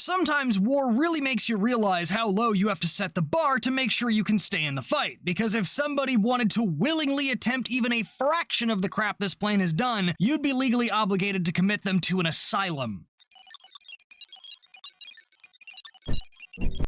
Sometimes war really makes you realize how low you have to set the bar to make sure you can stay in the fight, because if somebody wanted to willingly attempt even a fraction of the crap this plane has done, you'd be legally obligated to commit them to an asylum.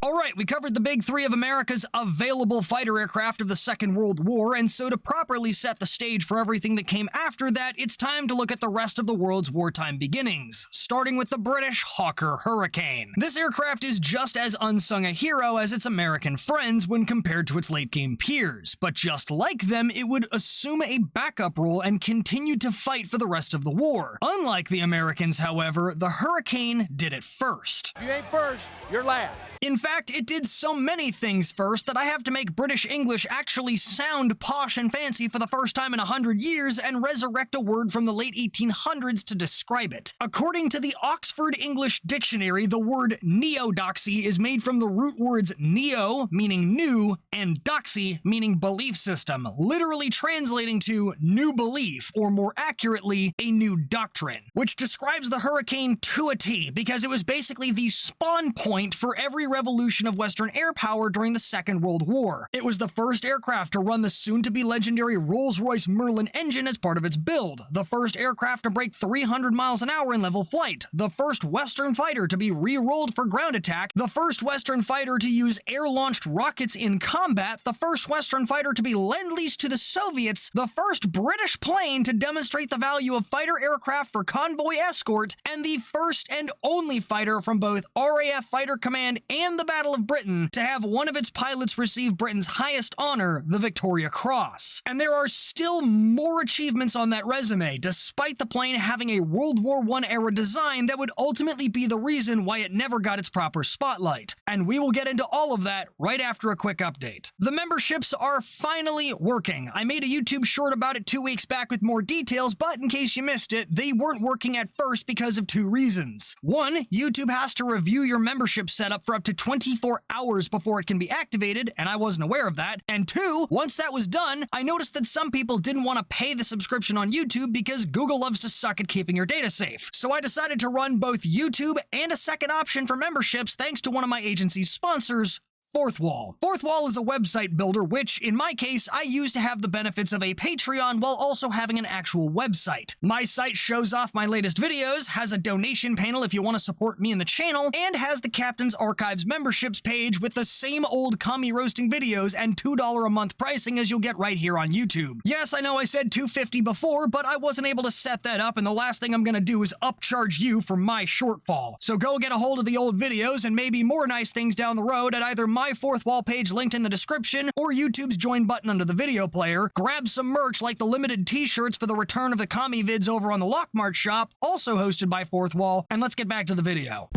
Alright, we covered the big three of America's available fighter aircraft of the Second World War, and so to properly set the stage for everything that came after that, it's time to look at the rest of the world's wartime beginnings, starting with the British Hawker Hurricane. This aircraft is just as unsung a hero as its American friends when compared to its late-game peers, but just like them, it would assume a backup role and continue to fight for the rest of the war. Unlike the Americans, however, the Hurricane did it first. If you ain't first, you're last. In fact, it did so many things first that I have to make British English actually sound posh and fancy for the first time in 100 years and resurrect a word from the late 1800s to describe it. According to the Oxford English Dictionary, the word Neodoxy is made from the root words neo, meaning new, and doxy, meaning belief system, literally translating to new belief, or more accurately, a new doctrine, which describes the Hurricane to a T, because it was basically the spawn point for every revolution of Western air power during the Second World War. It was the first aircraft to run the soon-to-be legendary Rolls-Royce Merlin engine as part of its build, the first aircraft to break 300 miles an hour in level flight, the first Western fighter to be re-rolled for ground attack, the first Western fighter to use air-launched rockets in combat, the first Western fighter to be lend-leased to the Soviets, the first British plane to demonstrate the value of fighter aircraft for convoy escort, and the first and only fighter from both RAF Fighter Command and the Battle of Britain to have one of its pilots receive Britain's highest honor, the Victoria Cross. And there are still more achievements on that resume, despite the plane having a World War I era design that would ultimately be the reason why it never got its proper spotlight. And we will get into all of that right after a quick update. The memberships are finally working. I made a YouTube short about it 2 weeks back with more details, but in case you missed it, they weren't working at first because of two reasons. One, YouTube has to review your membership setup for up to 24 hours before it can be activated, and I wasn't aware of that. And two, once that was done, I noticed that some people didn't want to pay the subscription on YouTube because Google loves to suck at keeping your data safe. So I decided to run both YouTube and a second option for memberships thanks to one of my agency's sponsors, Fourth Wall. Fourth Wall is a website builder which, in my case, I use to have the benefits of a Patreon while also having an actual website. My site shows off my latest videos, has a donation panel if you want to support me and the channel, and has the Captain's Archives memberships page with the same old commie roasting videos and $2 a month pricing as you'll get right here on YouTube. Yes, I know I said $2.50 before, but I wasn't able to set that up, and the last thing I'm gonna do is upcharge you for my shortfall. So go get a hold of the old videos and maybe more nice things down the road at either my Fourth Wall page linked in the description or YouTube's join button under the video player. Grab some merch like the limited t-shirts for the return of the commie vids over on the Lockmart shop, also hosted by Fourth Wall, and let's get back to the video.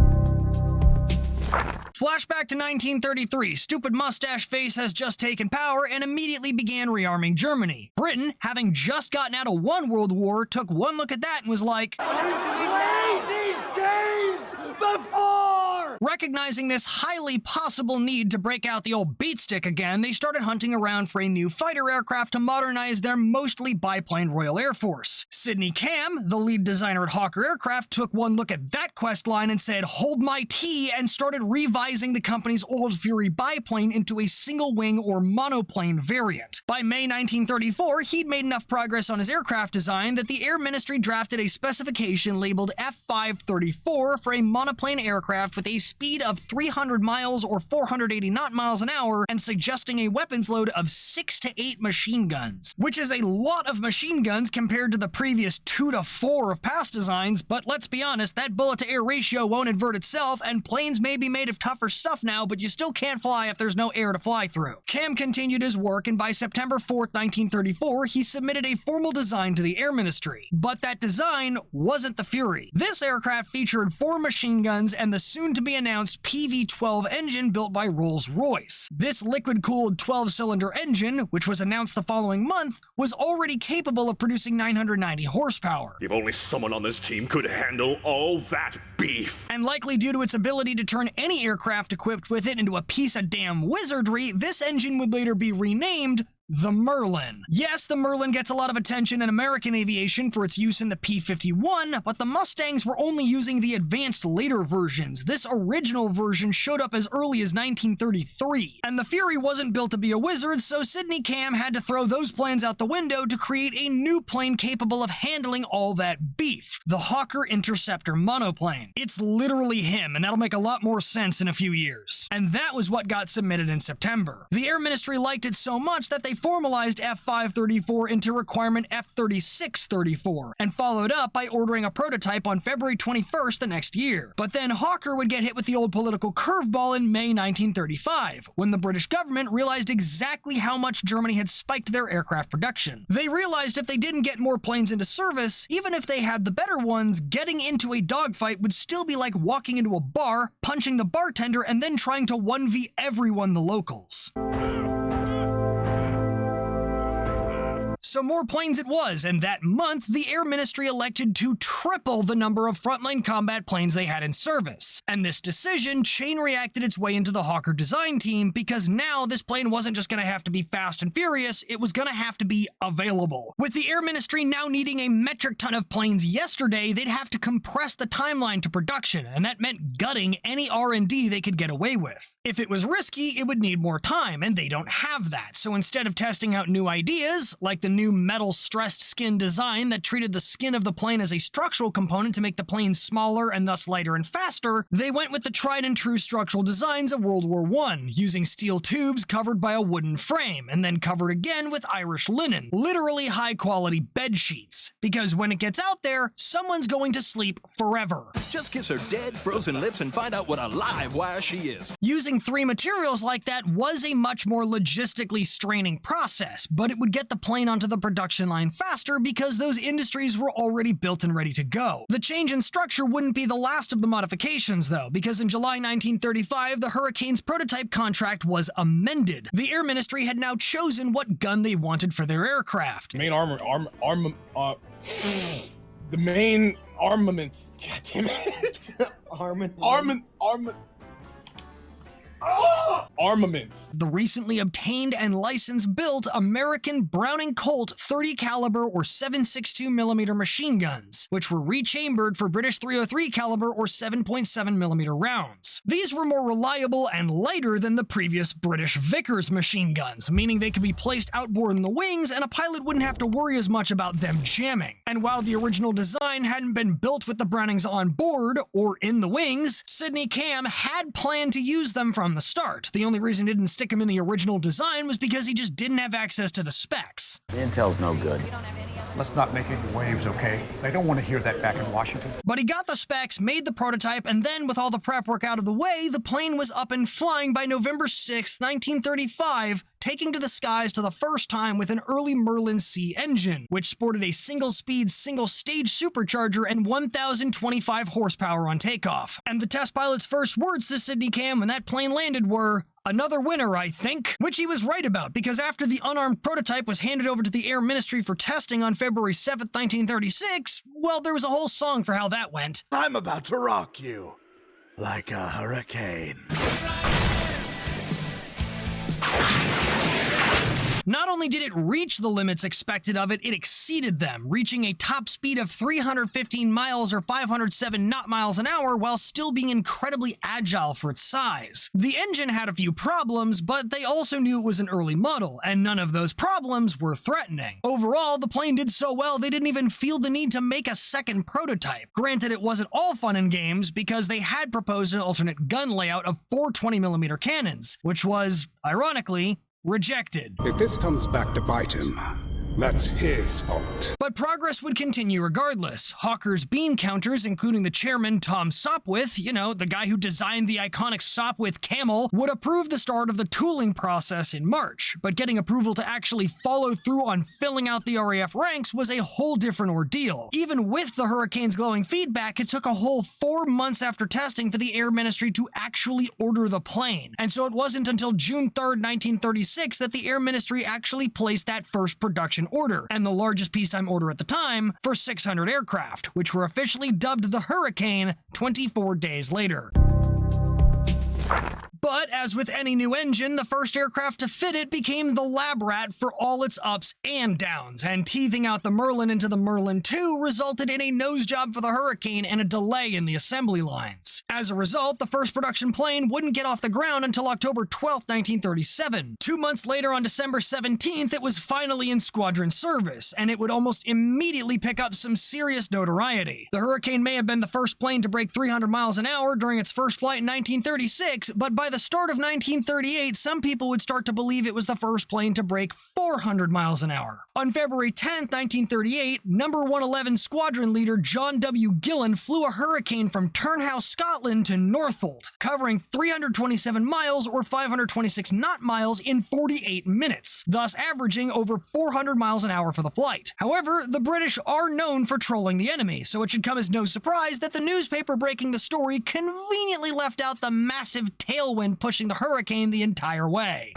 Flashback to 1933, stupid mustache face has just taken power and immediately began rearming Germany. Britain, having just gotten out of one world war, took one look at that and was like, Play these games before! Recognizing this highly possible need to break out the old beatstick again, they started hunting around for a new fighter aircraft to modernize their mostly biplane Royal Air Force. Sidney Cam, the lead designer at Hawker Aircraft, took one look at that quest line and said, "Hold my tea," and started revising the company's old Fury biplane into a single-wing or monoplane variant. By May 1934, he'd made enough progress on his aircraft design that the Air Ministry drafted a specification labeled F534 for a monoplane aircraft with a speed of 300 miles or 480 knot miles an hour and suggesting a weapons load of 6 to 8 machine guns, which is a lot of machine guns compared to the previous 2 to 4 of past designs, but let's be honest, that bullet-to-air ratio won't invert itself, and planes may be made of tougher stuff now, but you still can't fly if there's no air to fly through. Cam continued his work, and by September 4th, 1934, he submitted a formal design to the Air Ministry. But that design wasn't the Fury. This aircraft featured 4 machine guns and the soon-to-be announced PV-12 engine built by Rolls-Royce. This liquid-cooled 12-cylinder engine, which was announced the following month, was already capable of producing 990 horsepower. If only someone on this team could handle all that beef. And likely due to its ability to turn any aircraft equipped with it into a piece of damn wizardry, this engine would later be renamed The Merlin. Yes, the Merlin gets a lot of attention in American aviation for its use in the P-51, but the Mustangs were only using the advanced later versions. This original version showed up as early as 1933, and the Fury wasn't built to be a wizard, so Sidney Cam had to throw those plans out the window to create a new plane capable of handling all that beef, the Hawker Interceptor monoplane. It's literally him, and that'll make a lot more sense in a few years. And that was what got submitted in September. The Air Ministry liked it so much that they formalized F-534 into requirement F-3634, and followed up by ordering a prototype on February 21st the next year. But then Hawker would get hit with the old political curveball in May 1935, when the British government realized exactly how much Germany had spiked their aircraft production. They realized if they didn't get more planes into service, even if they had the better ones, getting into a dogfight would still be like walking into a bar, punching the bartender, and then trying to 1v everyone the locals. So more planes it was, and that month, the Air Ministry elected to triple the number of frontline combat planes they had in service. And this decision chain reacted its way into the Hawker design team, because now this plane wasn't just going to have to be fast and furious, it was going to have to be available. With the Air Ministry now needing a metric ton of planes yesterday, they'd have to compress the timeline to production, and that meant gutting any R&D they could get away with. If it was risky, it would need more time, and they don't have that. So instead of testing out new ideas, like the new metal stressed skin design that treated the skin of the plane as a structural component to make the plane smaller and thus lighter and faster, they went with the tried and true structural designs of World War I, using steel tubes covered by a wooden frame, and then covered again with Irish linen, literally high quality bed sheets. Because when it gets out there, someone's going to sleep forever. Just kiss her dead, frozen lips and find out what a live wire she is. Using three materials like that was a much more logistically straining process, but it would get the plane onto the production line faster because those industries were already built and ready to go. The change in structure wouldn't be the last of the modifications though, because in July 1935, the Hurricane's prototype contract was amended. The Air Ministry had now chosen what gun they wanted for their aircraft. The main armaments. God damn it. Armaments. The recently obtained and license-built American Browning Colt 30 caliber or 7.62mm machine guns, which were rechambered for British .303 caliber or 7.7mm rounds. These were more reliable and lighter than the previous British Vickers machine guns, meaning they could be placed outboard in the wings and a pilot wouldn't have to worry as much about them jamming. And while the original design hadn't been built with the Brownings on board or in the wings, Sidney Cam had planned to use them from the start. The only reason he didn't stick him in the original design was because he just didn't have access to the specs. The intel's no good. Let's not make any waves, okay? They don't want to hear that back in Washington. But he got the specs, made the prototype, and then with all the prep work out of the way, the plane was up and flying by November 6, 1935, taking to the skies for the first time with an early Merlin C engine, which sported a single-speed, single-stage supercharger and 1,025 horsepower on takeoff. And the test pilot's first words to Sidney Cam when that plane landed were, "Another winner, I think," which he was right about, because after the unarmed prototype was handed over to the Air Ministry for testing on February 7th, 1936, well, there was a whole song for how that went. I'm about to rock you like a hurricane. Not only did it reach the limits expected of it, it exceeded them, reaching a top speed of 315 miles or 507 knot miles an hour while still being incredibly agile for its size. The engine had a few problems, but they also knew it was an early model, and none of those problems were threatening. Overall, the plane did so well they didn't even feel the need to make a second prototype. Granted, it wasn't all fun and games because they had proposed an alternate gun layout of 4 20mm cannons, which was, ironically, rejected. If this comes back to bite him, that's his fault. But progress would continue regardless. Hawker's beam counters, including the chairman Tom Sopwith, the guy who designed the iconic Sopwith camel, would approve the start of the tooling process in March. But getting approval to actually follow through on filling out the RAF ranks was a whole different ordeal. Even with the Hurricane's glowing feedback, it took a whole 4 months after testing for the Air Ministry to actually order the plane. And so it wasn't until June 3rd, 1936 that the Air Ministry actually placed that first production order, and the largest peacetime order at the time, for 600 aircraft, which were officially dubbed the Hurricane 24 days later. But as with any new engine, the first aircraft to fit it became the lab rat for all its ups and downs, and teething out the Merlin into the Merlin II resulted in a nose job for the Hurricane and a delay in the assembly lines. As a result, the first production plane wouldn't get off the ground until October 12, 1937. 2 months later, on December 17th, it was finally in squadron service, and it would almost immediately pick up some serious notoriety. The Hurricane may have been the first plane to break 300 miles an hour during its first flight in 1936, but by the start of 1938, some people would start to believe it was the first plane to break 400 miles an hour. On February 10, 1938, No. 111 Squadron Leader John W. Gillen flew a Hurricane from Turnhouse, Scotland to Northolt, covering 327 miles or 526 knot miles in 48 minutes, thus averaging over 400 miles an hour for the flight. However, the British are known for trolling the enemy, so it should come as no surprise that the newspaper breaking the story conveniently left out the massive tailwind pushing the Hurricane the entire way.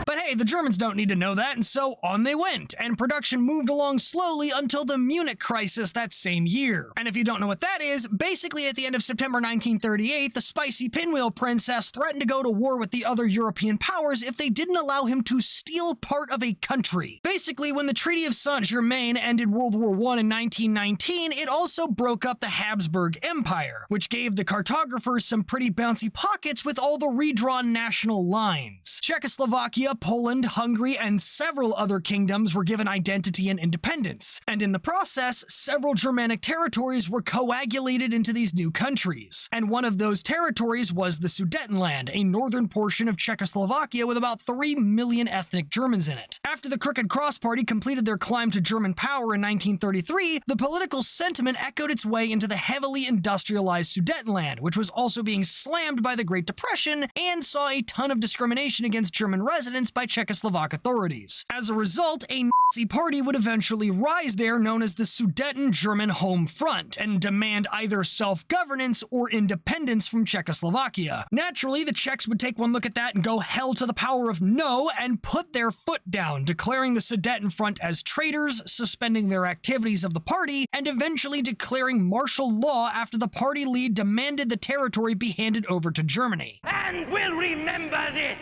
But hey, the Germans don't need to know that, and so on they went, and production moved along slowly until the Munich crisis that same year. And if you don't know what that is, basically at the end of September 1938, the spicy pinwheel princess threatened to go to war with the other European powers if they didn't allow him to steal part of a country. Basically, when the Treaty of Saint-Germain ended World War I in 1919, it also broke up the Habsburg Empire, which gave the cartographers some pretty bouncy pockets with all the redrawn national lines. Czechoslovakia, Poland, Hungary, and several other kingdoms were given identity and independence, and in the process, several Germanic territories were coagulated into these new countries. And one of those territories was the Sudetenland, a northern portion of Czechoslovakia with about 3 million ethnic Germans in it. After the Crooked Cross Party completed their climb to German power in 1933, the political sentiment echoed its way into the heavily industrialized Sudetenland, which was also being slammed by the Great Depression and saw a ton of discrimination against German residents by Czechoslovak authorities. As a result, a Nazi party would eventually rise there known as the Sudeten German Home Front and demand either self-governance or independence from Czechoslovakia. Naturally, the Czechs would take one look at that and go hell to the power of no and put their foot down, declaring the Sudeten Front as traitors, suspending their activities of the party, and eventually declaring martial law after the party lead demanded the territory be handed over to Germany. And we'll remember this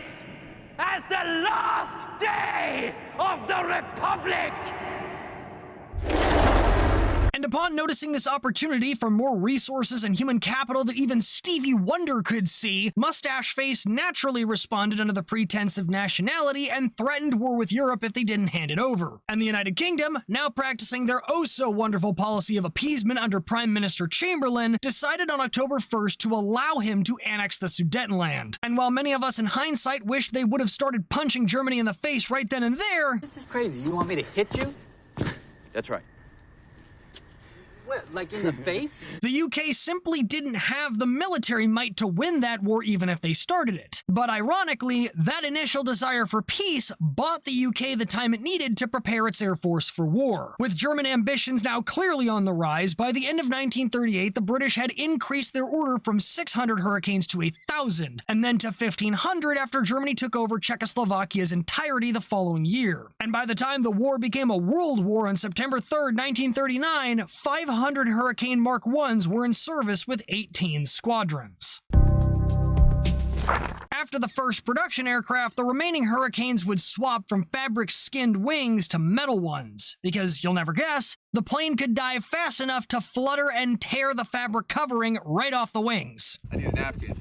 as the last day of the Republic! And upon noticing this opportunity for more resources and human capital that even Stevie Wonder could see, Mustache Face naturally responded under the pretense of nationality and threatened war with Europe if they didn't hand it over. And the United Kingdom, now practicing their oh-so-wonderful policy of appeasement under Prime Minister Chamberlain, decided on October 1st to allow him to annex the Sudetenland. And while many of us in hindsight wish they would have started punching Germany in the face right then and there... This is crazy. You want me to hit you? That's right. What, like in the face? The UK simply didn't have the military might to win that war even if they started it. But ironically, that initial desire for peace bought the UK the time it needed to prepare its air force for war. With German ambitions now clearly on the rise, by the end of 1938, the British had increased their order from 600 Hurricanes to 1,000, and then to 1,500 after Germany took over Czechoslovakia's entirety the following year. And by the time the war became a world war on September 3rd, 1939, 500 Hurricane Mark I's were in service with 18 squadrons. After the first production aircraft, the remaining Hurricanes would swap from fabric-skinned wings to metal ones, because you'll never guess, the plane could dive fast enough to flutter and tear the fabric covering right off the wings. I need a napkin.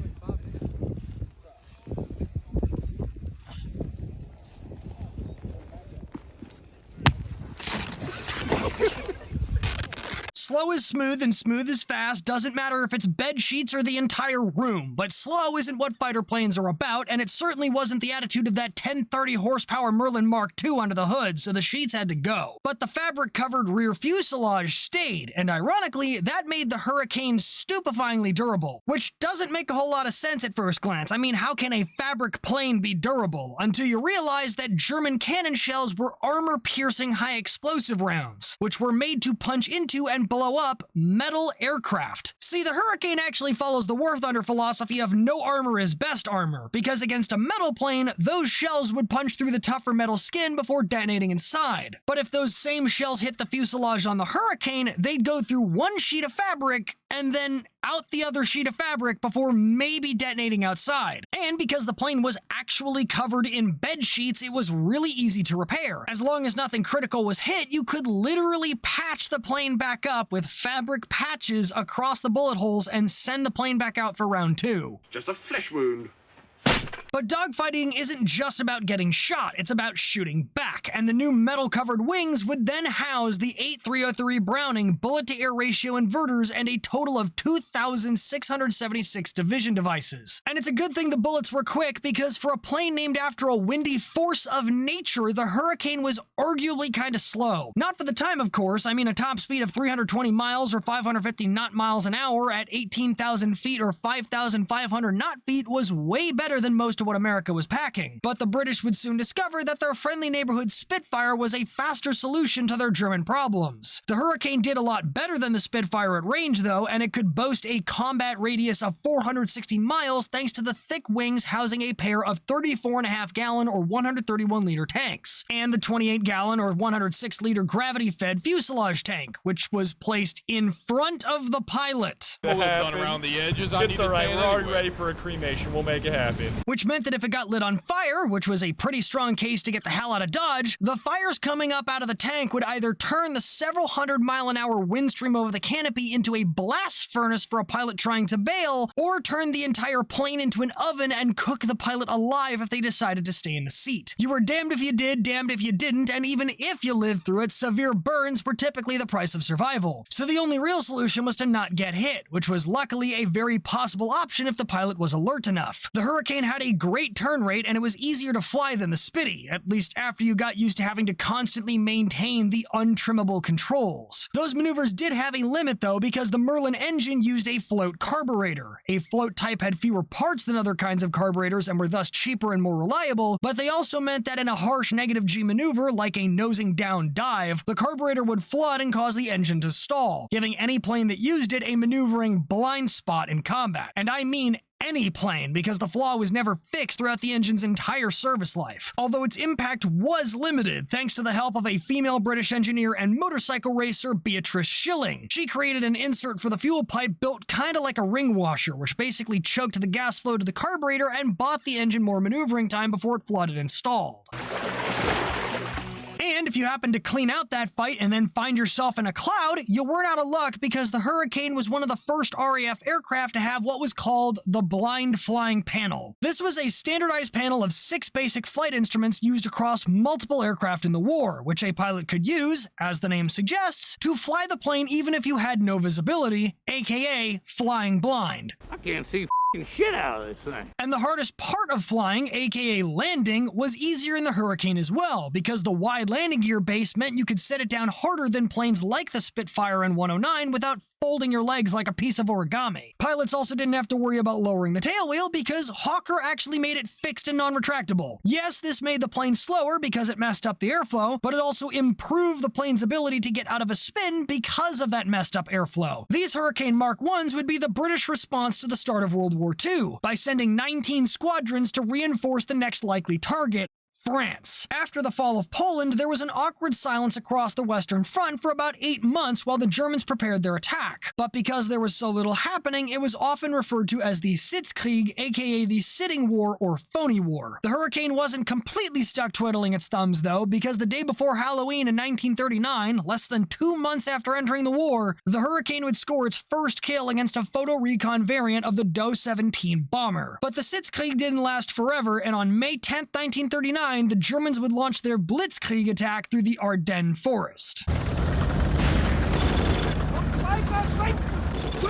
Slow is smooth and smooth is fast, doesn't matter if it's bed sheets or the entire room, but slow isn't what fighter planes are about, and it certainly wasn't the attitude of that 1030 horsepower Merlin Mark II under the hood, so the sheets had to go. But the fabric-covered rear fuselage stayed, and ironically, that made the Hurricane stupefyingly durable, which doesn't make a whole lot of sense at first glance. I mean, how can a fabric plane be durable? Until you realize that German cannon shells were armor-piercing high-explosive rounds, which were made to punch into and blow up metal aircraft. See, the Hurricane actually follows the War Thunder philosophy of no armor is best armor, because against a metal plane, those shells would punch through the tougher metal skin before detonating inside. But if those same shells hit the fuselage on the Hurricane, they'd go through one sheet of fabric and then out the other sheet of fabric before maybe detonating outside. And because the plane was actually covered in bed sheets, it was really easy to repair. As long as nothing critical was hit, you could literally patch the plane back up with fabric patches across the bullet holes and send the plane back out for round 2. Just a flesh wound. But dogfighting isn't just about getting shot, it's about shooting back, and the new metal-covered wings would then house the 8303 Browning bullet-to-air ratio inverters and a total of 2,676 division devices. And it's a good thing the bullets were quick, because for a plane named after a windy force of nature, the Hurricane was arguably kinda slow. Not for the time, of course. I mean, a top speed of 320 miles or 550 knot miles an hour at 18,000 feet or 5,500 knot feet was way better than most of what America was packing. But the British would soon discover that their friendly neighborhood Spitfire was a faster solution to their German problems. The Hurricane did a lot better than the Spitfire at range, though, and it could boast a combat radius of 460 miles thanks to the thick wings housing a pair of 34.5-gallon or 131-liter tanks, and the 28-gallon or 106-liter gravity-fed fuselage tank, which was placed in front of the pilot. Done around the edges. It's alright, we're already ready for a cremation. We'll make it happen. Which meant that if it got lit on fire, which was a pretty strong case to get the hell out of Dodge, the fires coming up out of the tank would either turn the several hundred-mile-an-hour wind stream over the canopy into a blast furnace for a pilot trying to bail, or turn the entire plane into an oven and cook the pilot alive if they decided to stay in the seat. You were damned if you did, damned if you didn't, and even if you lived through it, severe burns were typically the price of survival. So the only real solution was to not get hit, which was luckily a very possible option if the pilot was alert enough. The Hurricane had a great turn rate, and it was easier to fly than the Spitty, at least after you got used to having to constantly maintain the untrimmable controls. Those maneuvers did have a limit, though, because the Merlin engine used a float carburetor. A float type had fewer parts than other kinds of carburetors and were thus cheaper and more reliable, but they also meant that in a harsh negative G maneuver, like a nosing down dive, the carburetor would flood and cause the engine to stall, giving any plane that used it a maneuvering blind spot in combat. And I mean any plane, because the flaw was never fixed throughout the engine's entire service life. Although its impact was limited, thanks to the help of a female British engineer and motorcycle racer, Beatrice Schilling. She created an insert for the fuel pipe built kinda like a ring washer, which basically choked the gas flow to the carburetor and bought the engine more maneuvering time before it flooded and stalled. And if you happen to clean out that fight and then find yourself in a cloud, you weren't out of luck, because the Hurricane was one of the first RAF aircraft to have what was called the blind flying panel. This was a standardized panel of 6 basic flight instruments used across multiple aircraft in the war, which a pilot could use, as the name suggests, to fly the plane even if you had no visibility, aka flying blind. I can't see shit out of this thing. And the hardest part of flying, aka landing, was easier in the Hurricane as well, because the wide landing gear base meant you could set it down harder than planes like the Spitfire and 109 without folding your legs like a piece of origami. Pilots also didn't have to worry about lowering the tailwheel, because Hawker actually made it fixed and non-retractable. Yes, this made the plane slower because it messed up the airflow, but it also improved the plane's ability to get out of a spin because of that messed up airflow. These Hurricane Mark 1s would be the British response to the start of World War II, by sending 19 squadrons to reinforce the next likely target, France. After the fall of Poland, there was an awkward silence across the Western Front for about 8 months while the Germans prepared their attack. But because there was so little happening, it was often referred to as the Sitzkrieg, aka the Sitting War or Phony War. The Hurricane wasn't completely stuck twiddling its thumbs, though, because the day before Halloween in 1939, less than 2 months after entering the war, the Hurricane would score its first kill against a photo recon variant of the Do-17 bomber. But the Sitzkrieg didn't last forever, and on May 10, 1939, the Germans would launch their Blitzkrieg attack through the Ardennes forest. Where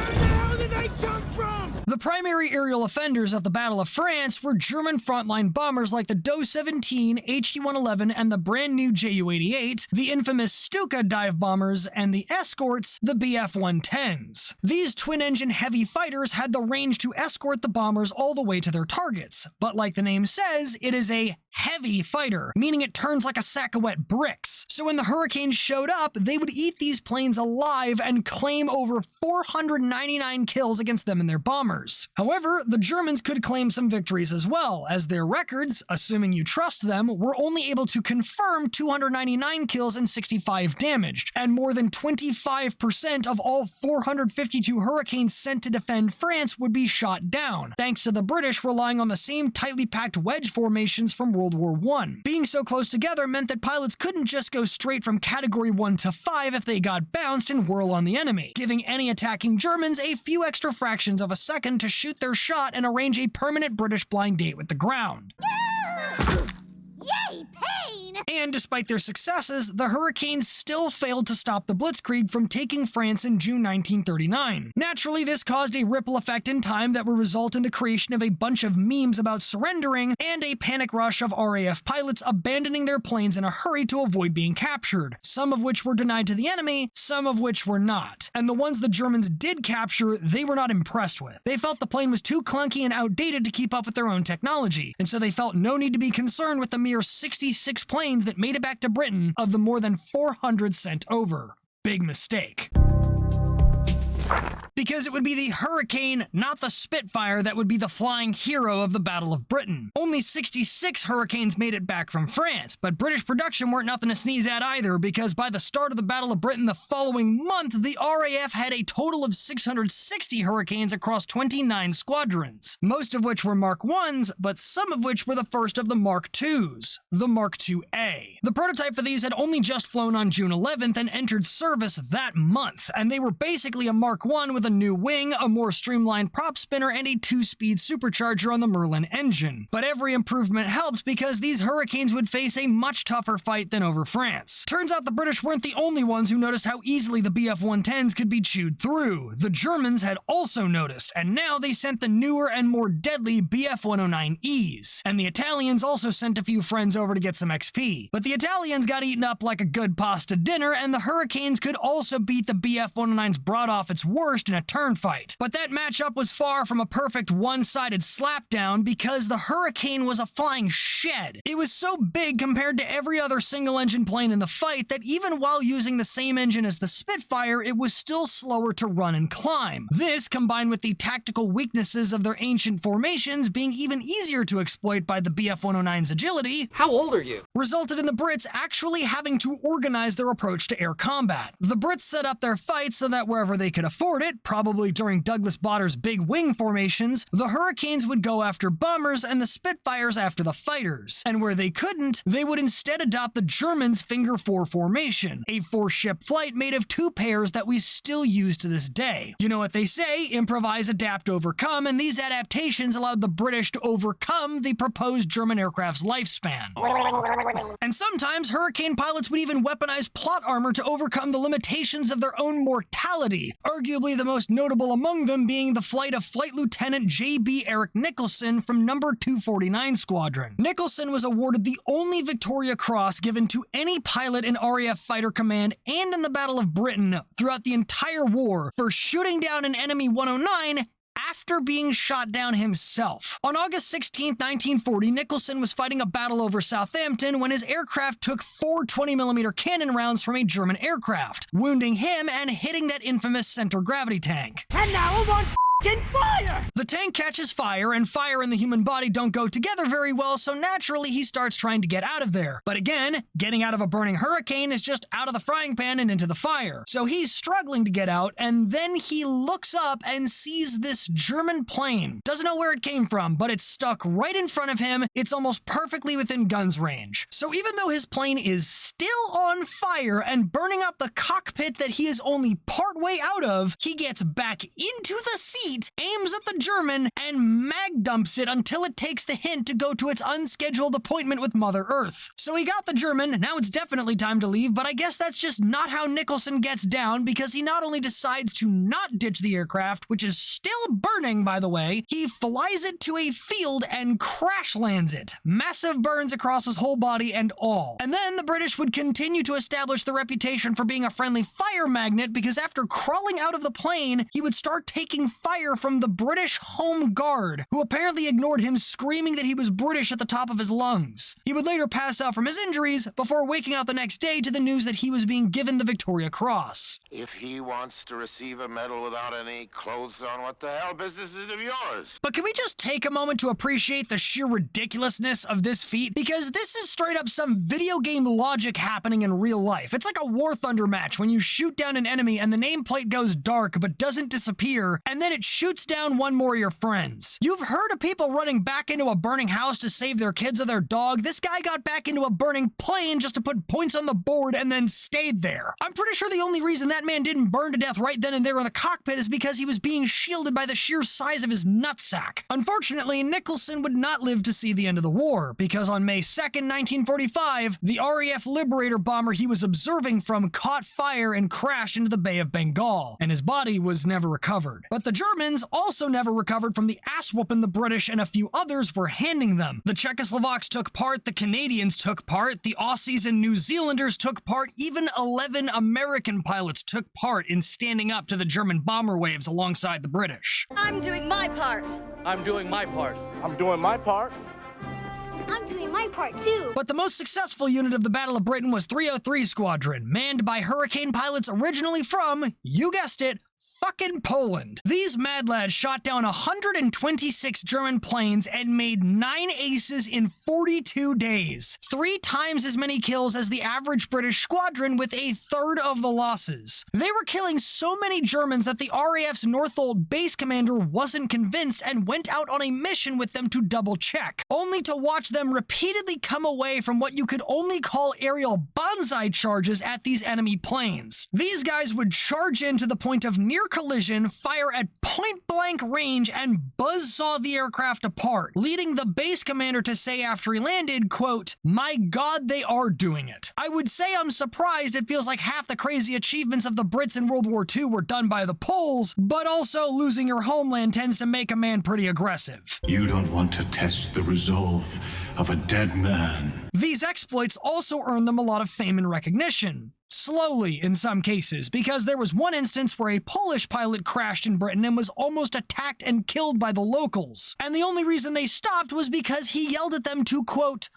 the hell did they come from? The primary aerial offenders of the Battle of France were German frontline bombers like the Do-17, HE-111, and the brand new Ju-88, the infamous Stuka dive bombers, and the escorts, the Bf-110s. These twin-engine heavy fighters had the range to escort the bombers all the way to their targets, but like the name says, it is a heavy fighter, meaning it turns like a sack of wet bricks. So when the Hurricanes showed up, they would eat these planes alive and claim over 499 kills against them and their bombers. However, the Germans could claim some victories as well, as their records, assuming you trust them, were only able to confirm 299 kills and 65 damaged, and more than 25% of all 452 Hurricanes sent to defend France would be shot down, thanks to the British relying on the same tightly packed wedge formations from World War I. Being so close together meant that pilots couldn't just go straight from Category 1 to 5 if they got bounced and whirl on the enemy, giving any attacking Germans a few extra fractions of a second to shoot their shot and arrange a permanent British blind date with the ground. Yay, pain! And despite their successes, the Hurricanes still failed to stop the Blitzkrieg from taking France in June 1939. Naturally, this caused a ripple effect in time that would result in the creation of a bunch of memes about surrendering and a panic rush of RAF pilots abandoning their planes in a hurry to avoid being captured, some of which were denied to the enemy, some of which were not. And the ones the Germans did capture, they were not impressed with. They felt the plane was too clunky and outdated to keep up with their own technology, and so they felt no need to be concerned with the mere 66 planes that made it back to Britain of the more than 400 sent over. Big mistake. Because it would be the Hurricane, not the Spitfire, that would be the flying hero of the Battle of Britain. Only 66 Hurricanes made it back from France, but British production weren't nothing to sneeze at either, because by the start of the Battle of Britain the following month, the RAF had a total of 660 Hurricanes across 29 squadrons, most of which were Mark 1s, but some of which were the first of the Mark 2s, the Mark 2A. The prototype for these had only just flown on June 11th and entered service that month, and they were basically a Mark 1 with a new wing, a more streamlined prop spinner, and a 2-speed supercharger on the Merlin engine. But every improvement helped because these Hurricanes would face a much tougher fight than over France. Turns out the British weren't the only ones who noticed how easily the Bf-110s could be chewed through. The Germans had also noticed, and now they sent the newer and more deadly Bf-109Es. And the Italians also sent a few friends over to get some XP. But the Italians got eaten up like a good pasta dinner, and the Hurricanes could also beat the Bf-109s brought off its worst in a turn fight. But that matchup was far from a perfect one-sided slapdown because the Hurricane was a flying shed. It was so big compared to every other single-engine plane in the fight that even while using the same engine as the Spitfire, it was still slower to run and climb. This, combined with the tactical weaknesses of their ancient formations being even easier to exploit by the Bf-109's agility, How old are you? resulted in the Brits actually having to organize their approach to air combat. The Brits set up their fights so that wherever they could afford it, probably during Douglas Bader's big wing formations, the Hurricanes would go after bombers and the Spitfires after the fighters. And where they couldn't, they would instead adopt the Germans' Finger 4 formation, a 4-ship flight made of 2 pairs that we still use to this day. You know what they say, improvise, adapt, overcome, and these adaptations allowed the British to overcome the proposed German aircraft's lifespan. And sometimes Hurricane pilots would even weaponize plot armor to overcome the limitations of their own mortality, arguably the most notable among them being the flight of Flight Lieutenant J.B. Eric Nicholson from No. 249 Squadron. Nicholson was awarded the only Victoria Cross given to any pilot in RAF Fighter Command and in the Battle of Britain throughout the entire war for shooting down an enemy 109 after being shot down himself. On August 16, 1940, Nicholson was fighting a battle over Southampton when his aircraft took 4 20mm cannon rounds from a German aircraft, wounding him and hitting that infamous center gravity tank. And now I'm on fire! The tank catches fire, and fire and the human body don't go together very well, so naturally he starts trying to get out of there. But again, getting out of a burning Hurricane is just out of the frying pan and into the fire. So he's struggling to get out, and then he looks up and sees this German plane. Doesn't know where it came from, but it's stuck right in front of him. It's almost perfectly within guns range. So even though his plane is still on fire and burning up the cockpit that he is only partway out of, he gets back into the seat feet, aims at the German, and mag dumps it until it takes the hint to go to its unscheduled appointment with Mother Earth. So he got the German, now it's definitely time to leave, but I guess that's just not how Nicholson gets down, because he not only decides to not ditch the aircraft, which is still burning by the way, he flies it to a field and crash lands it. Massive burns across his whole body and all. And then the British would continue to establish the reputation for being a friendly fire magnet, because after crawling out of the plane, he would start taking fire from the British Home Guard, who apparently ignored him screaming that he was British at the top of his lungs. He would later pass out from his injuries before waking up the next day to the news that he was being given the Victoria Cross. If he wants to receive a medal without any clothes on, what the hell business is it of yours? But can we just take a moment to appreciate the sheer ridiculousness of this feat? Because this is straight up some video game logic happening in real life. It's like a War Thunder match when you shoot down an enemy and the nameplate goes dark but doesn't disappear, and then it shoots down one more of your friends. You've heard of people running back into a burning house to save their kids or their dog. This guy got back into a burning plane just to put points on the board and then stayed there. I'm pretty sure the only reason that man didn't burn to death right then and there in the cockpit is because he was being shielded by the sheer size of his nutsack. Unfortunately, Nicholson would not live to see the end of the war, because on May 2nd, 1945, the RAF Liberator bomber he was observing from caught fire and crashed into the Bay of Bengal, and his body was never recovered. But the Germans also never recovered from the ass-whooping the British and a few others were handing them. The Czechoslovaks took part, the Canadians took part, the Aussies and New Zealanders took part, even 11 American pilots took part in standing up to the German bomber waves alongside the British. I'm doing my part. I'm doing my part. I'm doing my part. I'm doing my part too. But the most successful unit of the Battle of Britain was 303 Squadron, manned by Hurricane pilots originally from, you guessed it, fucking Poland. These mad lads shot down 126 German planes and made 9 aces in 42 days. 3 times as many kills as the average British squadron with a third of the losses. They were killing so many Germans that the RAF's Northolt base commander wasn't convinced and went out on a mission with them to double check, only to watch them repeatedly come away from what you could only call aerial bonsai charges at these enemy planes. These guys would charge in to the point of near collision, fire at point-blank range, and buzzsaw the aircraft apart, leading the base commander to say after he landed, quote, "My God, they are doing it." I would say I'm surprised it feels like half the crazy achievements of the Brits in World War II were done by the Poles, but also losing your homeland tends to make a man pretty aggressive. You don't want to test the resolve of a dead man. These exploits also earned them a lot of fame and recognition. Slowly, in some cases, because there was one instance where a Polish pilot crashed in Britain and was almost attacked and killed by the locals. And the only reason they stopped was because he yelled at them to, quote,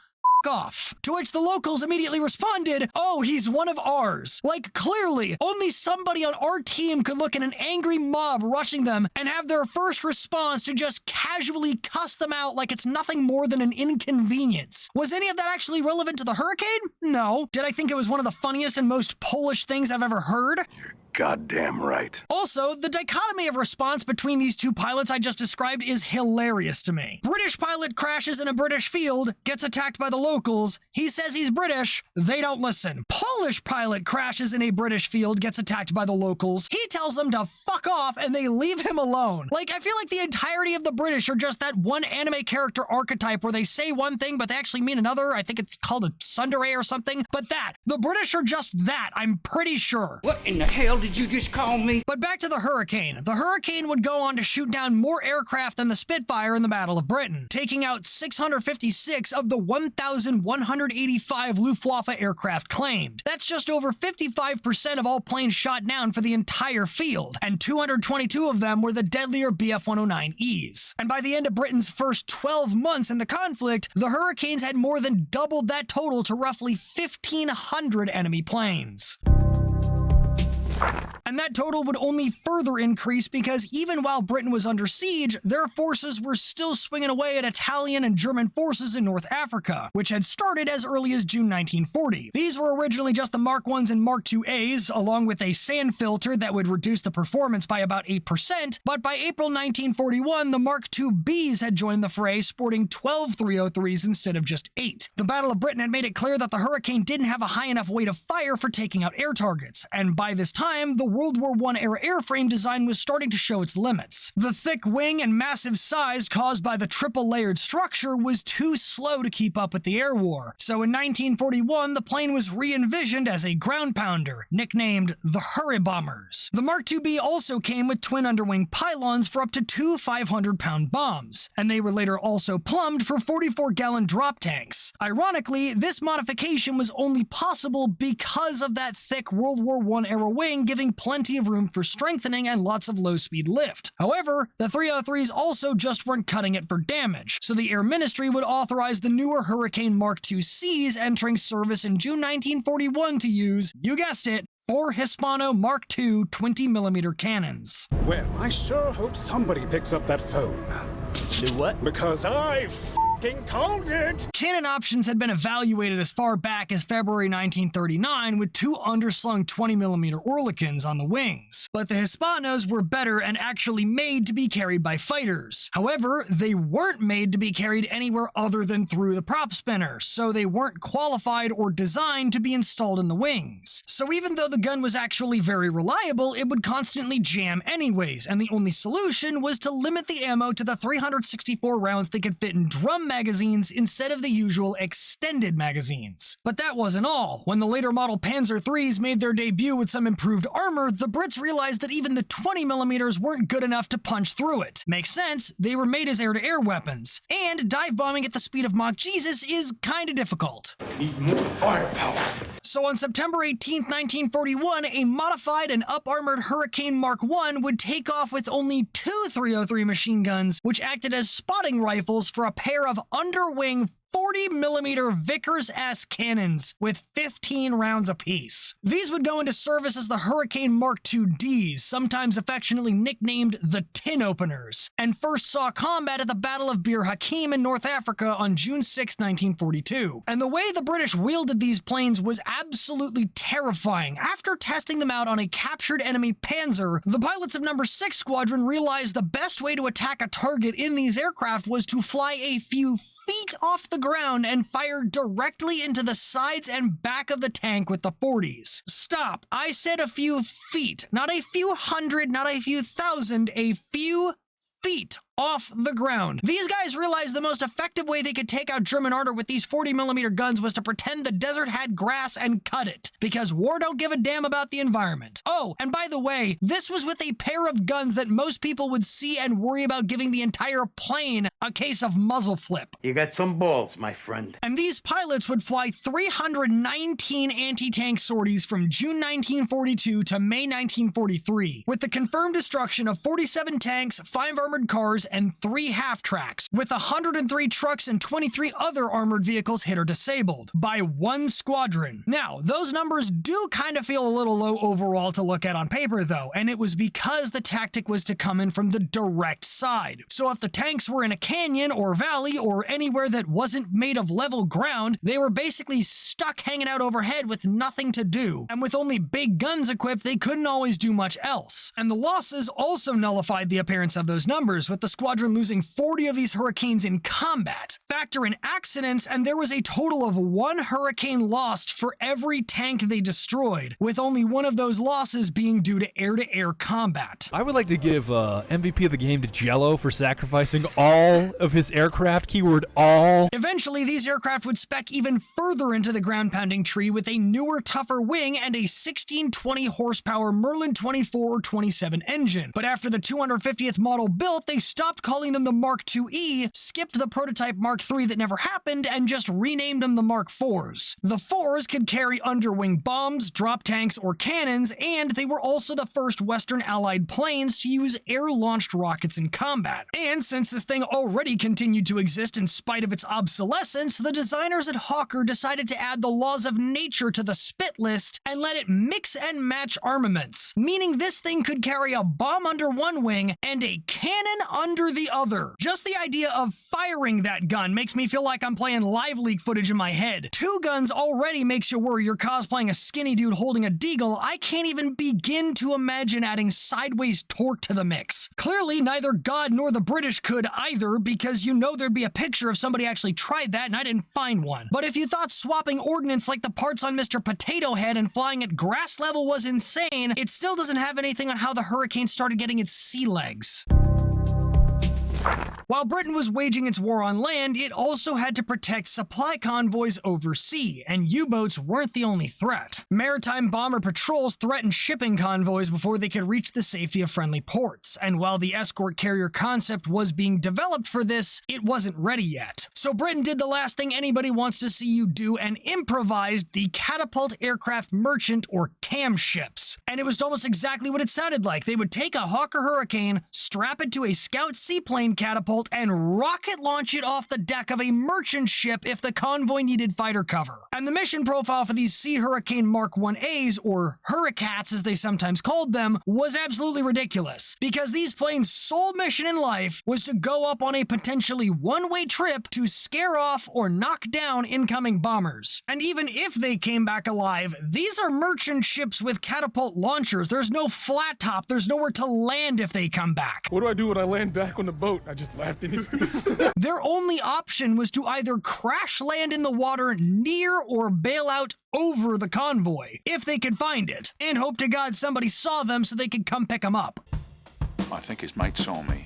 off. To which the locals immediately responded, "Oh, he's one of ours." Like, clearly, only somebody on our team could look at an angry mob rushing them and have their first response to just casually cuss them out like it's nothing more than an inconvenience. Was any of that actually relevant to the hurricane? No. Did I think it was one of the funniest and most Polish things I've ever heard? Goddamn right. Also, the dichotomy of response between these two pilots I just described is hilarious to me. British pilot crashes in a British field, gets attacked by the locals, he says he's British, they don't listen. Polish pilot crashes in a British field, gets attacked by the locals, he tells them to fuck off and they leave him alone. Like, I feel like the entirety of the British are just that one anime character archetype where they say one thing but they actually mean another. I think it's called a tsundere or something. But the British are just that, I'm pretty sure. What in the hell did you just call me? But back to the Hurricane. The Hurricane would go on to shoot down more aircraft than the Spitfire in the Battle of Britain, taking out 656 of the 1,185 Luftwaffe aircraft claimed. That's just over 55% of all planes shot down for the entire field, and 222 of them were the deadlier Bf-109Es. And by the end of Britain's first 12 months in the conflict, the Hurricanes had more than doubled that total to roughly 1,500 enemy planes. And that total would only further increase because even while Britain was under siege, their forces were still swinging away at Italian and German forces in North Africa, which had started as early as June 1940. These were originally just the Mark 1s and Mark 2As, along with a sand filter that would reduce the performance by about 8%, but by April 1941, the Mark 2Bs had joined the fray, sporting 12 303s instead of just 8. The Battle of Britain had made it clear that the Hurricane didn't have a high enough weight of fire for taking out air targets, and by this time, the World War I-era airframe design was starting to show its limits. The thick wing and massive size caused by the triple-layered structure was too slow to keep up with the air war. So in 1941, the plane was re-envisioned as a ground pounder, nicknamed the Hurry-Bombers. The Mark IIB also came with twin underwing pylons for up to 2 500-pound bombs, and they were later also plumbed for 44-gallon drop tanks. Ironically, this modification was only possible because of that thick World War I-era wing, giving plenty of room for strengthening and lots of low-speed lift. However, the 303s also just weren't cutting it for damage, so the Air Ministry would authorize the newer Hurricane Mark IICs entering service in June 1941 to use, you guessed it, 4 Hispano Mark II 20mm cannons. Well, I sure hope somebody picks up that phone. Do what? Because I f***ing called it! Cannon options had been evaluated as far back as February 1939 with 2 underslung 20mm Oerlikons on the wings, but the Hispanos were better and actually made to be carried by fighters. However, they weren't made to be carried anywhere other than through the prop spinner, so they weren't qualified or designed to be installed in the wings. So even though the gun was actually very reliable, it would constantly jam anyways, and the only solution was to limit the ammo to the 364 rounds they could fit in drum magazines instead of the usual extended magazines. But that wasn't all. When the later model Panzer IIIs made their debut with some improved armor, the Brits realized that even the 20mm weren't good enough to punch through it. Makes sense, they were made as air-to-air weapons, and dive bombing at the speed of Mach Jesus is kinda difficult. Need more firepower. So on September 18, 1941, a modified and up-armored Hurricane Mark I would take off with only 2 303 machine guns, which acted as spotting rifles for a pair of underwing 40mm Vickers-S cannons with 15 rounds apiece. These would go into service as the Hurricane Mark IIDs, sometimes affectionately nicknamed the Tin Openers, and first saw combat at the Battle of Bir Hakeim in North Africa on June 6, 1942. And the way the British wielded these planes was absolutely terrifying. After testing them out on a captured enemy Panzer, the pilots of No. 6 Squadron realized the best way to attack a target in these aircraft was to fly a few feet off the ground and fire directly into the sides and back of the tank with the 40s. Stop. I said a few feet, not a few hundred, not a few thousand, a few feet off the ground. These guys realized the most effective way they could take out German armor with these 40mm guns was to pretend the desert had grass and cut it, because war don't give a damn about the environment. Oh, and by the way, this was with a pair of guns that most people would see and worry about giving the entire plane a case of muzzle flip. You got some balls, my friend. And these pilots would fly 319 anti-tank sorties from June 1942 to May 1943, with the confirmed destruction of 47 tanks, 5 armored cars, and 3 half-tracks, with 103 trucks and 23 other armored vehicles hit or disabled, by 1 squadron. Now, those numbers do kind of feel a little low overall to look at on paper though, and it was because the tactic was to come in from the direct side. So if the tanks were in a canyon or valley or anywhere that wasn't made of level ground, they were basically stuck hanging out overhead with nothing to do, and with only big guns equipped, they couldn't always do much else. And the losses also nullified the appearance of those numbers, with the squadron losing 40 of these Hurricanes in combat. Factor in accidents, and there was a total of 1 Hurricane lost for every tank they destroyed, with only 1 of those losses being due to air-to-air combat. I would like to give MVP of the game to Jello for sacrificing all of his aircraft, keyword all. Eventually, these aircraft would spec even further into the ground-pounding tree with a newer, tougher wing and a 1620 horsepower Merlin 24 or 27 engine. But after the 250th model built, they stopped calling them the Mark IIe, skipped the prototype Mark III that never happened, and just renamed them the Mark IVs. The 4s could carry underwing bombs, drop tanks, or cannons, and they were also the first Western Allied planes to use air-launched rockets in combat. And since this thing already continued to exist in spite of its obsolescence, the designers at Hawker decided to add the laws of nature to the spit list and let it mix and match armaments, meaning this thing could carry a bomb under one wing and a cannon under under the other. Just the idea of firing that gun makes me feel like I'm playing live leak footage in my head. Two guns already makes you worry you're cosplaying a skinny dude holding a deagle. I can't even begin to imagine adding sideways torque to the mix. Clearly, neither God nor the British could either, because you know there'd be a picture if somebody actually tried that, and I didn't find one. But if you thought swapping ordnance like the parts on Mr. Potato Head and flying at grass level was insane, it still doesn't have anything on how the Hurricane started getting its sea legs. While Britain was waging its war on land, it also had to protect supply convoys overseas, and U-boats weren't the only threat. Maritime bomber patrols threatened shipping convoys before they could reach the safety of friendly ports, and while the escort carrier concept was being developed for this, it wasn't ready yet. So Britain did the last thing anybody wants to see you do and improvised the Catapult Aircraft Merchant or CAM ships. And it was almost exactly what it sounded like. They would take a Hawker Hurricane, strap it to a Scout seaplane catapult, and rocket launch it off the deck of a merchant ship if the convoy needed fighter cover. And the mission profile for these Sea Hurricane Mark 1As, or Hurricats as they sometimes called them, was absolutely ridiculous, because these planes' sole mission in life was to go up on a potentially one-way trip to scare off or knock down incoming bombers. And even if they came back alive, these are merchant ships with catapult launchers. There's no flat top, there's nowhere to land if they come back. What do I do when I land back on the boat? I just laughed in his face. Their only option was to either crash land in the water near or bail out over the convoy, if they could find it, and hope to God somebody saw them so they could come pick them up. I think his mate saw me.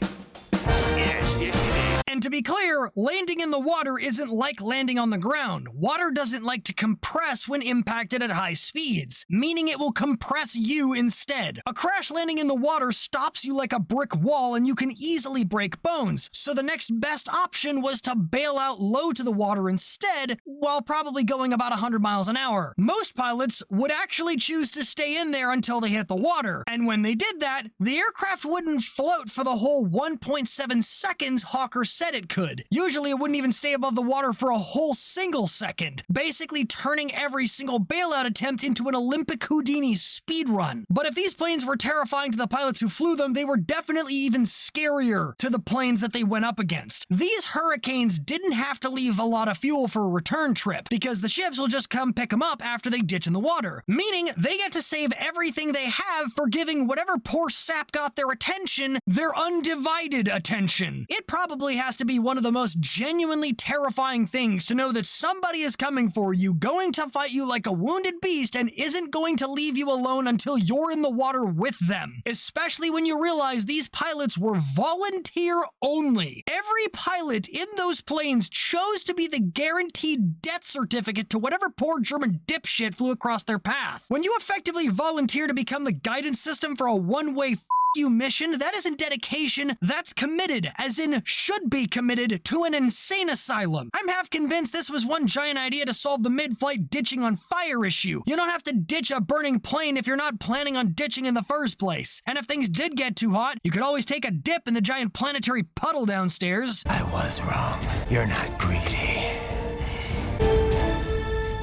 Yes, he did. And to be clear, landing in the water isn't like landing on the ground. Water doesn't like to compress when impacted at high speeds, meaning it will compress you instead. A crash landing in the water stops you like a brick wall and you can easily break bones, so the next best option was to bail out low to the water instead, while probably going about 100 miles an hour. Most pilots would actually choose to stay in there until they hit the water, and when they did that, the aircraft wouldn't float for the whole 1.7 seconds Hawker said it could. Usually it wouldn't even stay above the water for a whole single second, basically turning every single bailout attempt into an Olympic Houdini speed run. But if these planes were terrifying to the pilots who flew them, they were definitely even scarier to the planes that they went up against. These Hurricanes didn't have to leave a lot of fuel for a return trip, because the ships will just come pick them up after they ditch in the water, meaning they get to save everything they have for giving whatever poor sap got their attention their undivided attention. It probably has to be one of the most genuinely terrifying things to know that somebody is coming for you, going to fight you like a wounded beast, and isn't going to leave you alone until you're in the water with them. Especially when you realize these pilots were volunteer only. Every pilot in those planes chose to be the guaranteed death certificate to whatever poor German dipshit flew across their path. When you effectively volunteer to become the guidance system for a one-way you mission, that isn't dedication, that's committed, as in should be committed to an insane asylum. I'm half convinced this was one giant idea to solve the mid-flight ditching on fire issue. You don't have to ditch a burning plane if you're not planning on ditching in the first place. And if things did get too hot, you could always take a dip in the giant planetary puddle downstairs. I was wrong. You're not greedy.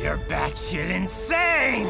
You're batshit insane!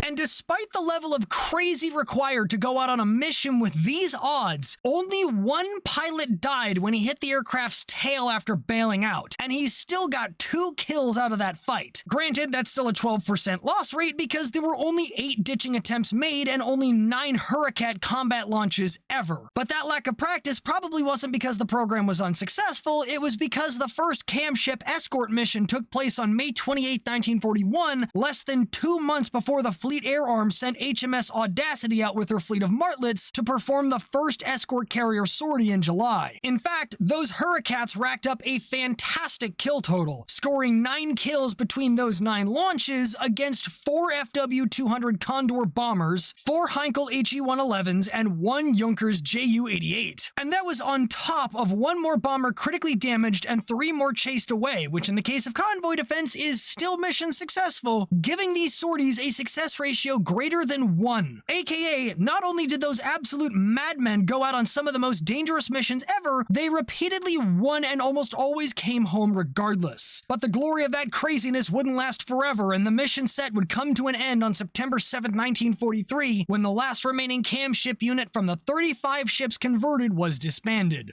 And despite the level of crazy required to go out on a mission with these odds, only one pilot died when he hit the aircraft's tail after bailing out, and he still got 2 kills out of that fight. Granted, that's still a 12% loss rate because there were only 8 ditching attempts made and only 9 Hurricat combat launches ever. But that lack of practice probably wasn't because the program was unsuccessful, it was because the first CAM ship escort mission took place on May 28, 1941, less than 2 months before the Fleet Air Arm sent HMS Audacity out with her fleet of martlets to perform the first escort carrier sortie in July. In fact, those Hurricats racked up a fantastic kill total, scoring 9 kills between those 9 launches against 4 FW-200 Condor bombers, 4 Heinkel HE-111s, and 1 Junkers Ju-88. And that was on top of 1 more bomber critically damaged and 3 more chased away, which in the case of convoy defense is still mission successful, giving these sorties a success rate ratio greater than 1. AKA, not only did those absolute madmen go out on some of the most dangerous missions ever, they repeatedly won and almost always came home regardless. But the glory of that craziness wouldn't last forever, and the mission set would come to an end on September 7, 1943, when the last remaining cam ship unit from the 35 ships converted was disbanded.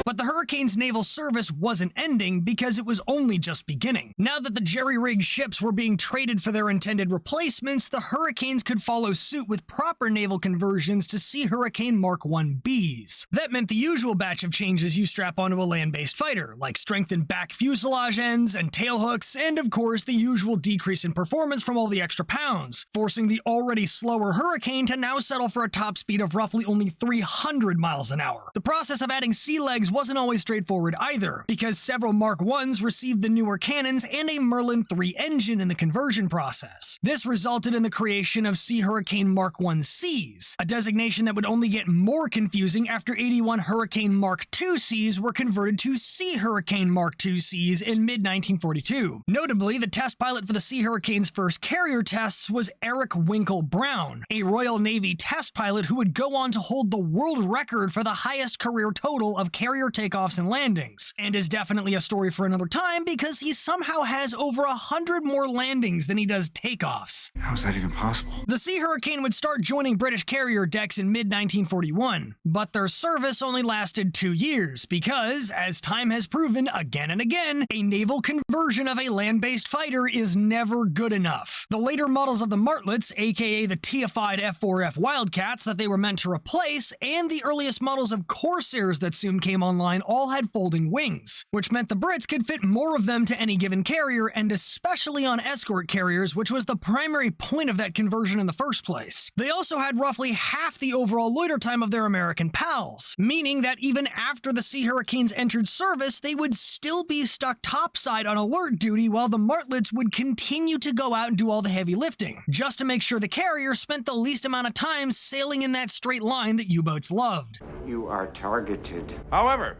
But the Hurricane's naval service wasn't ending because it was only just beginning. Now that the jerry-rigged ships were being traded for their intended replacements, the Hurricanes could follow suit with proper naval conversions to Sea Hurricane Mark 1Bs. That meant the usual batch of changes you strap onto a land-based fighter, like strengthened back fuselage ends and tailhooks, and of course the usual decrease in performance from all the extra pounds, forcing the already slower Hurricane to now settle for a top speed of roughly only 300 miles an hour. The process of adding sea legs wasn't always straightforward either, because several Mark 1s received the newer cannons and a Merlin III engine in the conversion process. This resulted in the creation of Sea Hurricane Mark 1Cs, a designation that would only get more confusing after 81 Hurricane Mark 2Cs were converted to Sea Hurricane Mark 2Cs in mid-1942. Notably, the test pilot for the Sea Hurricane's first carrier tests was Eric Winkle Brown, a Royal Navy test pilot who would go on to hold the world record for the highest career total of carrier takeoffs and landings, and is definitely a story for another time because he somehow has over 100 more landings than he does takeoffs. How is that even possible? The Sea Hurricane would start joining British carrier decks in mid-1941, but their service only lasted 2 years because, as time has proven again and again, a naval conversion of a land-based fighter is never good enough. The later models of the Martlets, aka the TIFIed F4F Wildcats that they were meant to replace, and the earliest models of Corsairs that soon came online all had folding wings, which meant the Brits could fit more of them to any given carrier, and especially on escort carriers, which was the primary point of that conversion in the first place. They also had roughly half the overall loiter time of their American pals, meaning that even after the Sea Hurricanes entered service, they would still be stuck topside on alert duty while the Martlets would continue to go out and do all the heavy lifting, just to make sure the carrier spent the least amount of time sailing in that straight line that U-boats loved. You are targeted. However,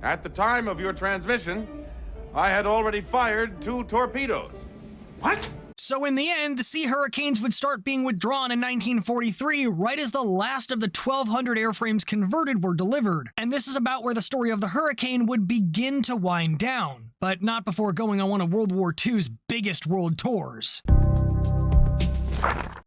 at the time of your transmission, I had already fired 2 torpedoes. What? So in the end, the Sea Hurricanes would start being withdrawn in 1943, right as the last of the 1,200 airframes converted were delivered. And this is about where the story of the Hurricane would begin to wind down, but not before going on one of World War II's biggest world tours.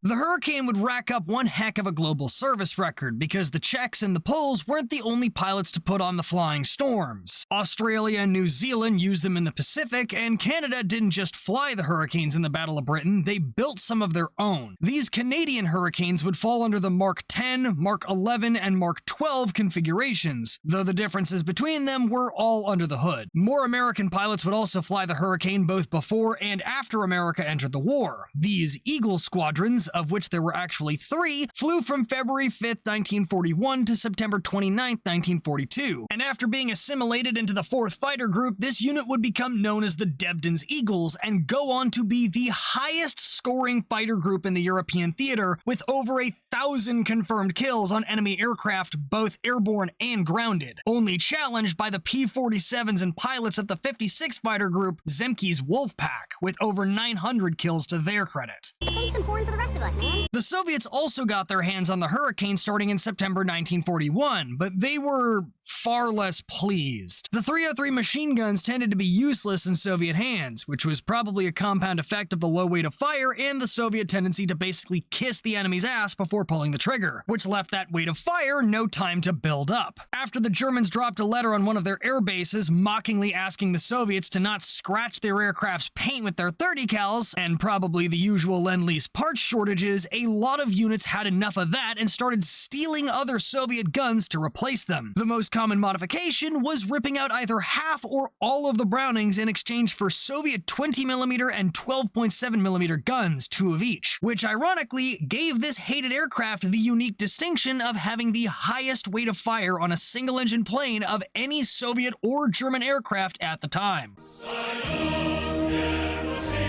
The Hurricane would rack up one heck of a global service record because the Czechs and the Poles weren't the only pilots to put on the Flying Storms. Australia and New Zealand used them in the Pacific, and Canada didn't just fly the Hurricanes in the Battle of Britain, they built some of their own. These Canadian Hurricanes would fall under the Mark 10, Mark 11, and Mark 12 configurations, though the differences between them were all under the hood. More American pilots would also fly the Hurricane both before and after America entered the war. These Eagle squadrons, of which there were actually 3, flew from February 5th, 1941 to September 29th, 1942. And after being assimilated into the 4th Fighter Group, this unit would become known as the Debden's Eagles and go on to be the highest scoring fighter group in the European theater, with over 1,000 confirmed kills on enemy aircraft, both airborne and grounded, only challenged by the P-47s and pilots of the 56th Fighter Group, Zemke's Wolfpack, with over 900 kills to their credit. Save some corn for the rest of us, man. The Soviets also got their hands on the Hurricane starting in September 1941, but they were far less pleased. The 303 machine guns tended to be useless in Soviet hands, which was probably a compound effect of the low weight of fire and the Soviet tendency to basically kiss the enemy's ass before pulling the trigger, which left that weight of fire no time to build up. After the Germans dropped a letter on one of their air bases mockingly asking the Soviets to not scratch their aircraft's paint with their 30 cals, and probably the usual Lend-Lease parts shortages, a lot of units had enough of that and started stealing other Soviet guns to replace them. The most common modification was ripping out either half or all of the Brownings in exchange for Soviet 20mm and 12.7mm guns, 2 of each, which ironically gave this hated aircraft the unique distinction of having the highest weight of fire on a single-engine plane of any Soviet or German aircraft at the time.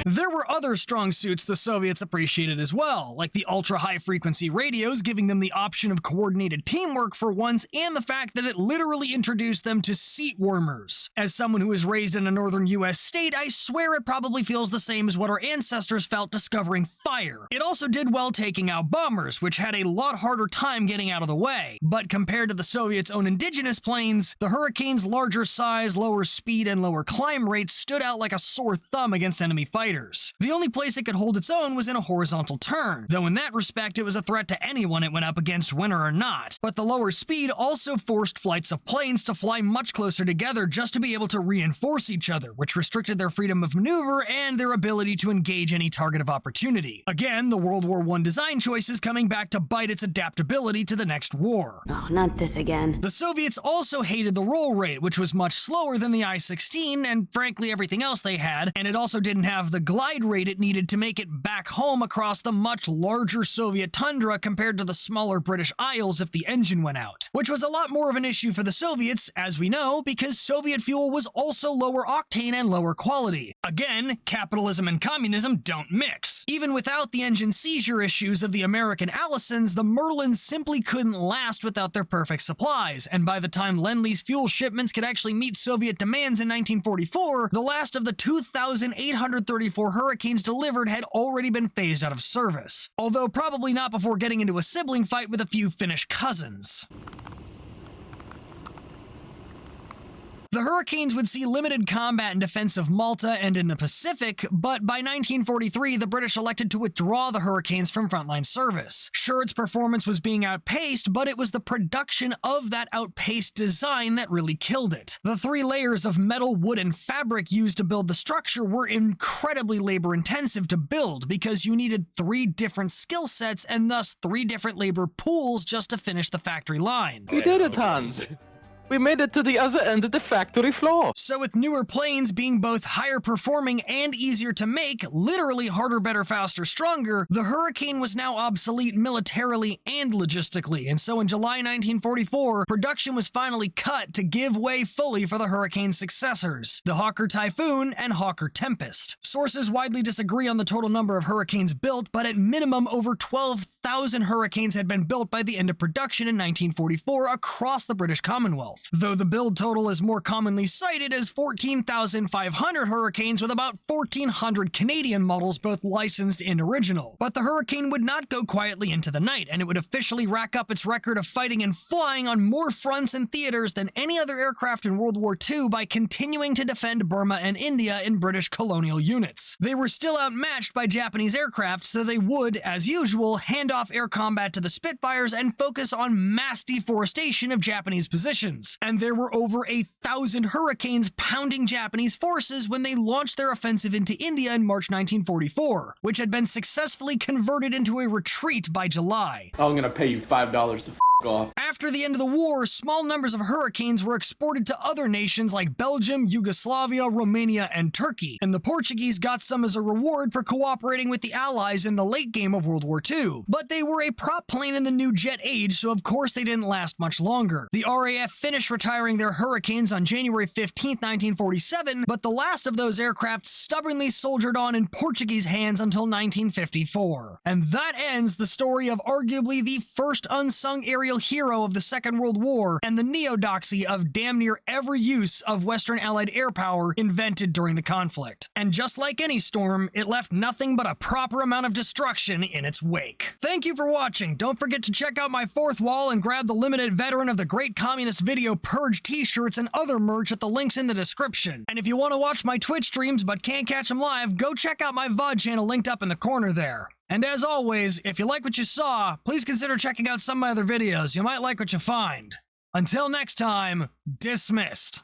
There were other strong suits the Soviets appreciated as well, like the ultra-high frequency radios giving them the option of coordinated teamwork for once, and the fact that it literally introduced them to seat warmers. As someone who was raised in a northern US state, I swear it probably feels the same as what our ancestors felt discovering fire. It also did well taking out bombers, which had a lot harder time getting out of the way. But compared to the Soviets' own indigenous planes, the Hurricane's larger size, lower speed, and lower climb rates stood out like a sore thumb against enemy fighters. The only place it could hold its own was in a horizontal turn, though in that respect it was a threat to anyone it went up against, winner or not. But the lower speed also forced flights of planes to fly much closer together just to be able to reinforce each other, which restricted their freedom of maneuver and their ability to engage any target of opportunity. Again, the World War I design choices coming back to bite its adaptability to the next war. Oh, not this again. The Soviets also hated the roll rate, which was much slower than the I-16 and frankly everything else they had, and it also didn't have the glide rate it needed to make it back home across the much larger Soviet tundra compared to the smaller British Isles if the engine went out. Which was a lot more of an issue for the Soviets, as we know, because Soviet fuel was also lower octane and lower quality. Again, capitalism and communism don't mix. Even without the engine seizure issues of the American Allisons, the Merlins simply couldn't last without their perfect supplies, and by the time Lend-Lease fuel shipments could actually meet Soviet demands in 1944, the last of the 2,834 Hurricanes delivered had already been phased out of service. Although probably not before getting into a sibling fight with a few Finnish cousins. The Hurricanes would see limited combat in defense of Malta and in the Pacific, but by 1943 the British elected to withdraw the Hurricanes from frontline service. Sure, its performance was being outpaced, but it was the production of that outpaced design that really killed it. The 3 layers of metal, wood, and fabric used to build the structure were incredibly labor-intensive to build because you needed 3 different skill sets and thus 3 different labor pools just to finish the factory line. We did it, Hans! We made it to the other end of the factory floor. So with newer planes being both higher performing and easier to make, literally harder, better, faster, stronger, the Hurricane was now obsolete militarily and logistically, and so in July 1944, production was finally cut to give way fully for the Hurricane's successors, the Hawker Typhoon and Hawker Tempest. Sources widely disagree on the total number of Hurricanes built, but at minimum over 12,000 Hurricanes had been built by the end of production in 1944 across the British Commonwealth. Though the build total is more commonly cited as 14,500 Hurricanes with about 1,400 Canadian models both licensed and original. But the Hurricane would not go quietly into the night, and it would officially rack up its record of fighting and flying on more fronts and theaters than any other aircraft in World War II by continuing to defend Burma and India in British colonial units. They were still outmatched by Japanese aircraft, so they would, as usual, hand off air combat to the Spitfires and focus on mass deforestation of Japanese positions. And there were over 1,000 Hurricanes pounding Japanese forces when they launched their offensive into India in March 1944, which had been successfully converted into a retreat by July. I'm gonna pay you $5 to off. After the end of the war, small numbers of Hurricanes were exported to other nations like Belgium, Yugoslavia, Romania, and Turkey, and the Portuguese got some as a reward for cooperating with the Allies in the late game of World War II. But they were a prop plane in the new jet age, so of course they didn't last much longer. The RAF finished retiring their Hurricanes on January 15, 1947, but the last of those aircraft stubbornly soldiered on in Portuguese hands until 1954. And that ends the story of arguably the first unsung aerial hero of the Second World War and the Neodoxy of damn near every use of Western Allied air power invented during the conflict. And just like any storm, it left nothing but a proper amount of destruction in its wake. Thank you for watching. Don't forget to check out my 4th wall and grab the limited Veteran of the Great Communist Video Purge t-shirts and other merch at the links in the description. And if you want to watch my Twitch streams but can't catch them live, go check out my VOD channel linked up in the corner there. And as always, if you like what you saw, please consider checking out some of my other videos. You might like what you find. Until next time, dismissed.